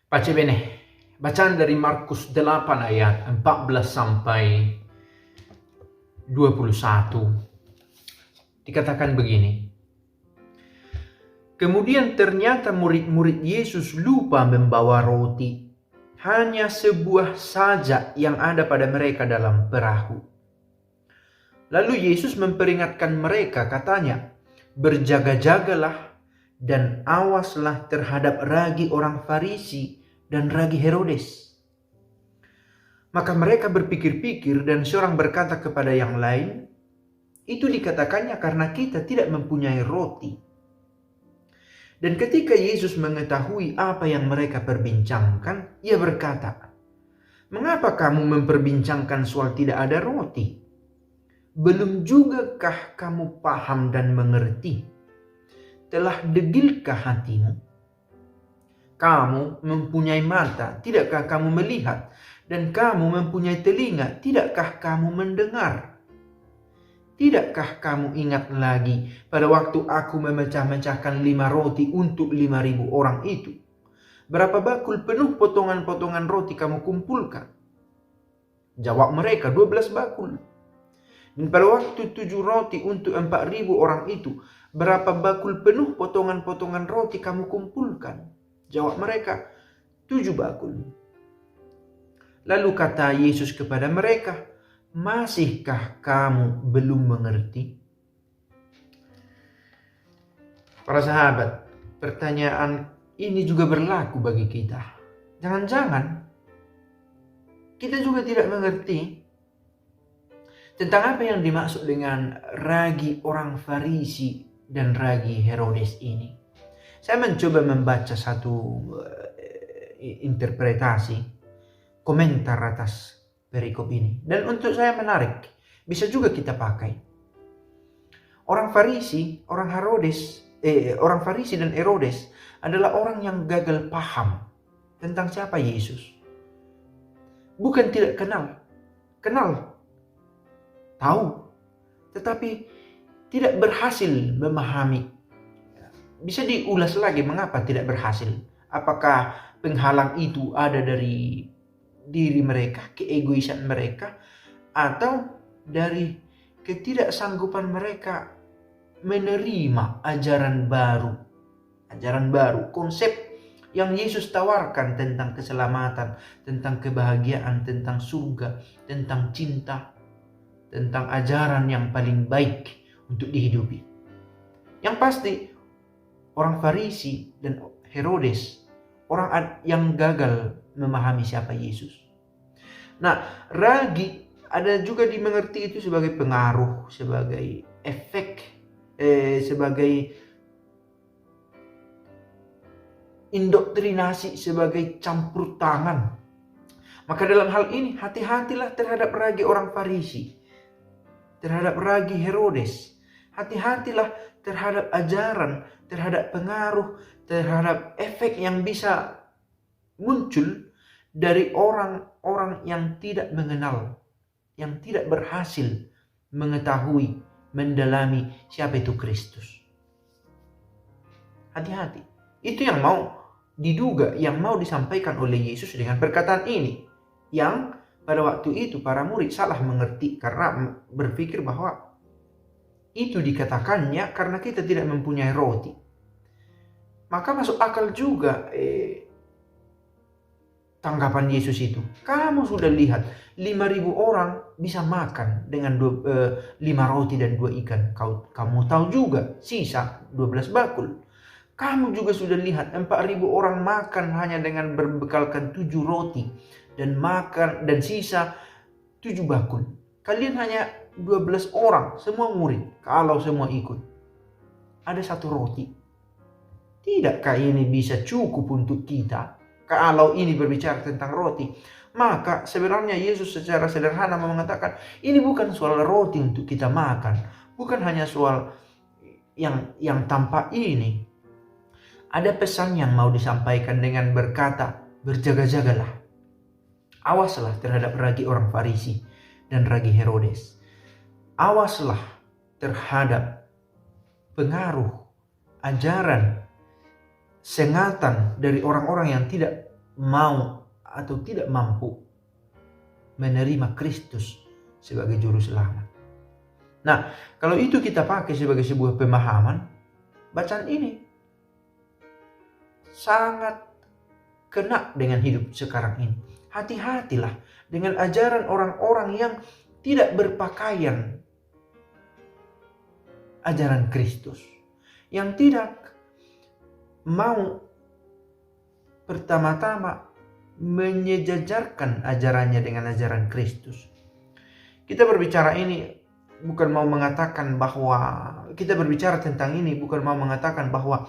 Pace bene, bacaan dari Markus 8 ayat 14 sampai 21. Dikatakan begini. Kemudian ternyata murid-murid Yesus lupa membawa roti. Hanya sebuah saja yang ada pada mereka dalam perahu. Lalu Yesus memperingatkan mereka, katanya, "Berjaga-jagalah dan awaslah terhadap ragi orang Farisi dan ragi Herodes." Maka mereka berpikir-pikir dan seorang berkata kepada yang lain, "Itu dikatakannya karena kita tidak mempunyai roti." Dan ketika Yesus mengetahui apa yang mereka perbincangkan, ia berkata, "Mengapa kamu memperbincangkan soal tidak ada roti? Belum jugakah kamu paham dan mengerti? Telah degilkah hatimu? Kamu mempunyai mata, tidakkah kamu melihat? Dan kamu mempunyai telinga, tidakkah kamu mendengar? Tidakkah kamu ingat lagi pada waktu aku memecah-mecahkan 5 roti untuk 5.000 orang itu? Berapa bakul penuh potongan-potongan roti kamu kumpulkan?" Jawab mereka, 12 bakul. "Dan pada waktu 7 roti untuk 4.000 orang itu, berapa bakul penuh potongan-potongan roti kamu kumpulkan?" Jawab mereka, 7 bakul. Lalu kata Yesus kepada mereka, "Masihkah kamu belum mengerti?" Para sahabat, pertanyaan ini juga berlaku bagi kita. Jangan-jangan kita juga tidak mengerti tentang apa yang dimaksud dengan ragi orang Farisi dan ragi Herodes ini. Saya mencoba membaca satu interpretasi, komentar atas perikop ini. Dan untuk saya menarik, bisa juga kita pakai. Orang Farisi dan Herodes adalah orang yang gagal paham tentang siapa Yesus. Bukan tidak kenal, tahu, tetapi tidak berhasil memahami. Bisa diulas lagi mengapa tidak berhasil. Apakah penghalang itu ada dari diri mereka, keegoisan mereka, atau dari ketidaksanggupan mereka menerima ajaran baru, konsep yang Yesus tawarkan tentang keselamatan, tentang kebahagiaan, tentang surga, tentang cinta, tentang ajaran yang paling baik untuk dihidupi. Yang pasti orang Farisi dan Herodes, orang yang gagal memahami siapa Yesus. Nah, ragi ada juga dimengerti itu sebagai pengaruh, sebagai efek, sebagai indoktrinasi, sebagai campur tangan. Maka dalam hal ini hati-hatilah terhadap ragi orang Farisi, terhadap ragi Herodes. Hati-hatilah terhadap ajaran, terhadap pengaruh, terhadap efek yang bisa muncul dari orang-orang yang tidak mengenal, yang tidak berhasil mengetahui, mendalami siapa itu Kristus. Hati-hati. Itu yang mau diduga, yang mau disampaikan oleh Yesus dengan perkataan ini. Yang pada waktu itu para murid salah mengerti karena berpikir bahwa itu dikatakannya karena kita tidak mempunyai roti. Maka masuk akal juga tanggapan Yesus itu. Kamu sudah lihat 5.000 orang bisa makan dengan 5 roti dan 2 ikan. Kamu tahu juga sisa 12 bakul. Kamu juga sudah lihat 4.000 orang makan hanya dengan berbekalkan 7 roti dan sisa 7 bakul. Kalian hanya 12 orang, semua murid, kalau semua ikut. Ada 1 roti. Tidakkah ini bisa cukup untuk kita? Kalau ini berbicara tentang roti, maka sebenarnya Yesus secara sederhana mengatakan, ini bukan soal roti untuk kita makan, bukan hanya soal yang tampak ini. Ada pesan yang mau disampaikan dengan berkata, berjaga-jagalah. Awaslah terhadap ragi orang Farisi dan ragi Herodes. Awaslah terhadap pengaruh, ajaran, sengatan dari orang-orang yang tidak mau atau tidak mampu menerima Kristus sebagai juru selamat. Nah, kalau itu kita pakai sebagai sebuah pemahaman, bacaan ini sangat kena dengan hidup sekarang ini. Hati-hatilah dengan ajaran orang-orang yang tidak berpakaian ajaran Kristus, yang tidak mau pertama-tama menyejajarkan ajarannya dengan ajaran Kristus. Kita berbicara ini bukan mau mengatakan bahwa kita berbicara tentang ini bukan mau mengatakan bahwa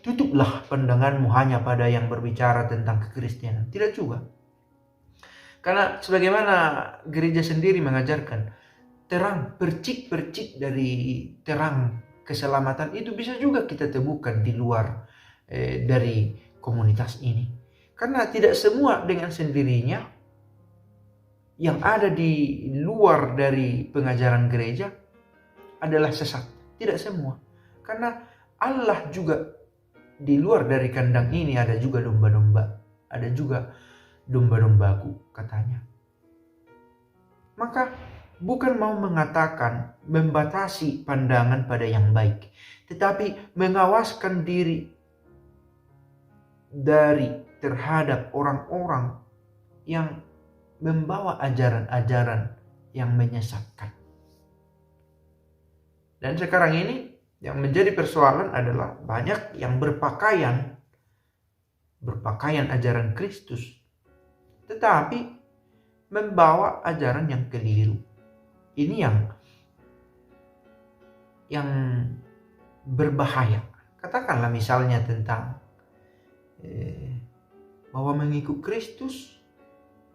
tutuplah pandanganmu hanya pada yang berbicara tentang kekristenan. Tidak juga. Karena sebagaimana gereja sendiri mengajarkan, terang, percik-percik dari terang keselamatan itu bisa juga kita temukan di luar dari komunitas ini. Karena tidak semua dengan sendirinya yang ada di luar dari pengajaran gereja adalah sesat. Tidak semua. Karena Allah juga di luar dari kandang ini ada juga domba-domba. Ada juga domba-dombaku, katanya. Maka bukan mau mengatakan membatasi pandangan pada yang baik, tetapi mengawaskan diri dari terhadap orang-orang yang membawa ajaran-ajaran yang menyesatkan. Dan sekarang ini yang menjadi persoalan adalah banyak yang berpakaian ajaran Kristus, tetapi membawa ajaran yang keliru. Ini yang berbahaya. Katakanlah misalnya tentang bahwa mengikut Kristus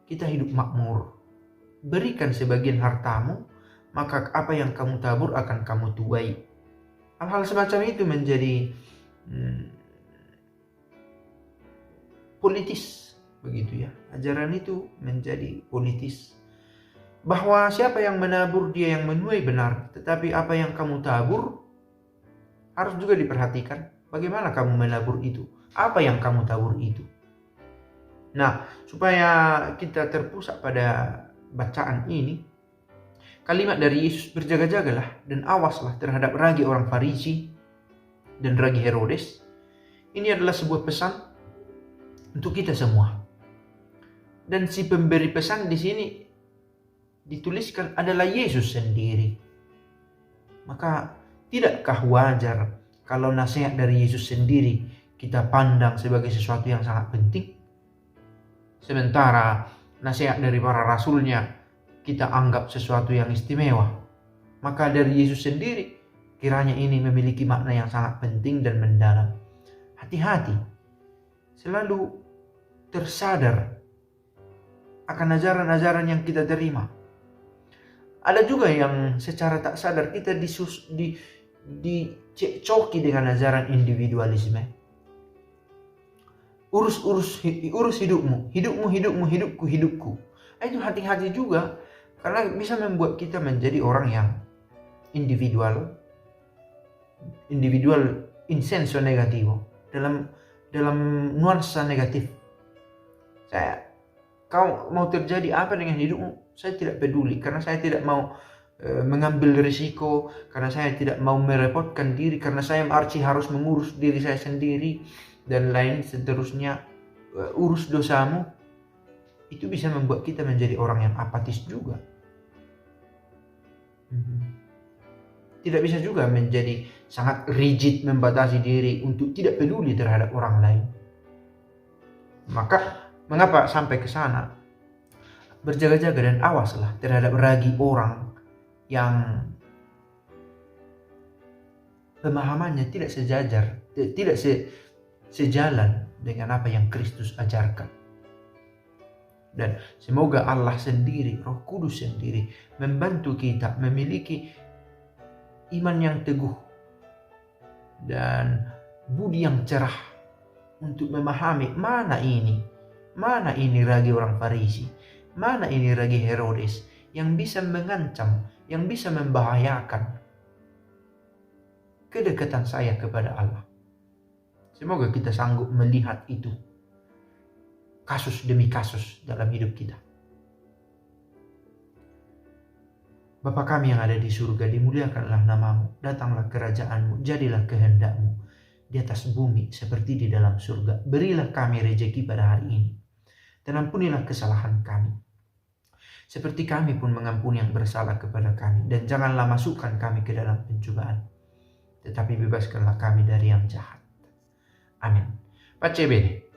kita hidup makmur. Berikan sebagian hartamu, maka apa yang kamu tabur akan kamu tuai. Hal-hal semacam itu menjadi politis, begitu ya. Ajaran itu menjadi politis. Bahwa siapa yang menabur dia yang menuai benar, tetapi apa yang kamu tabur harus juga diperhatikan. Bagaimana kamu menabur itu? Apa yang kamu tabur itu? Nah, supaya kita terpusat pada bacaan ini, kalimat dari Yesus, berjaga-jagalah dan awaslah terhadap ragi orang Farisi dan ragi Herodes. Ini adalah sebuah pesan untuk kita semua. Dan si pemberi pesan di sini dituliskan adalah Yesus sendiri. Maka tidakkah wajar kalau nasihat dari Yesus sendiri kita pandang sebagai sesuatu yang sangat penting? Sementara nasihat dari para rasulnya kita anggap sesuatu yang istimewa. Maka dari Yesus sendiri kiranya ini memiliki makna yang sangat penting dan mendalam. Hati-hati, selalu tersadar akan ajaran-ajaran yang kita terima. Ada juga yang secara tak sadar kita dicecoki dengan ajaran individualisme. Urus hidupmu, hidupku. Itu hati-hati juga, karena bisa membuat kita menjadi orang yang individual in senso negativo, dalam nuansa negatif. Kau mau terjadi apa dengan hidupmu, saya tidak peduli, karena saya tidak mau mengambil risiko, karena saya tidak mau merepotkan diri, karena saya harus mengurus diri saya sendiri dan lain seterusnya. Urus dosamu, itu bisa membuat kita menjadi orang yang apatis juga. Tidak bisa juga menjadi sangat rigid, membatasi diri untuk tidak peduli terhadap orang lain. Maka mengapa sampai ke sana? Berjaga-jaga dan awaslah terhadap ragi orang yang pemahamannya tidak sejajar, tidak sejalan dengan apa yang Kristus ajarkan. Dan semoga Allah sendiri, Roh Kudus sendiri membantu kita memiliki iman yang teguh dan budi yang cerah untuk memahami mana ini ragi orang Farisi, mana ini ragi Herodes yang bisa mengancam, yang bisa membahayakan kedekatan saya kepada Allah. Semoga kita sanggup melihat itu. kasus demi kasus dalam hidup kita. Bapa kami yang ada di surga, dimuliakanlah namamu, datanglah kerajaanmu, jadilah kehendakmu di atas bumi seperti di dalam surga. Berilah kami rejeki pada hari ini, dan ampunilah kesalahan kami, seperti kami pun mengampuni yang bersalah kepada kami. Dan janganlah masukkan kami ke dalam pencobaan, tetapi bebaskanlah kami dari yang jahat. Amin. Pace bene.